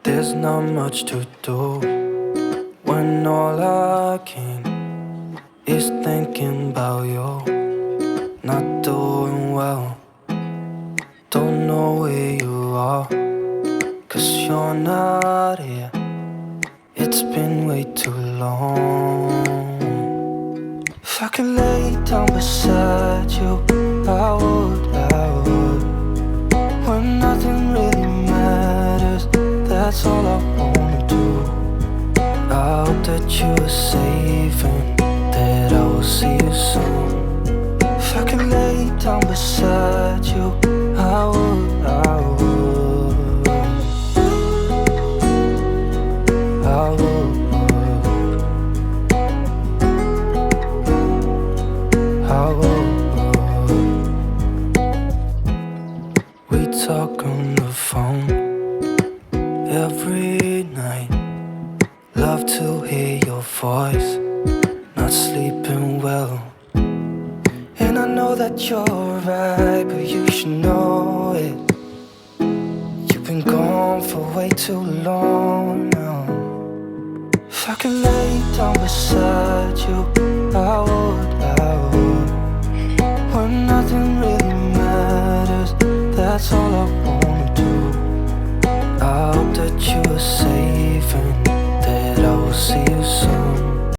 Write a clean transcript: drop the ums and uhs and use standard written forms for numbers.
There's not much to do when all I can is thinking about you. Not doing well, don't know where you are, 'cause you're not here. It's been way too long. If I could lay down beside you, I would. When nothing really matters, that's all I wanna do. I hope that you are safe and that I will see you soon. If I could lay down beside you, I would. I would. We talk on the phone every night. Love to hear your voice. Not sleeping well, and I know that you're right, but you should know it. You've been gone for way too long now. If I could lay down beside you, I would. When nothing really matters, that's all I wanna do. I hope that you are safe and that I will see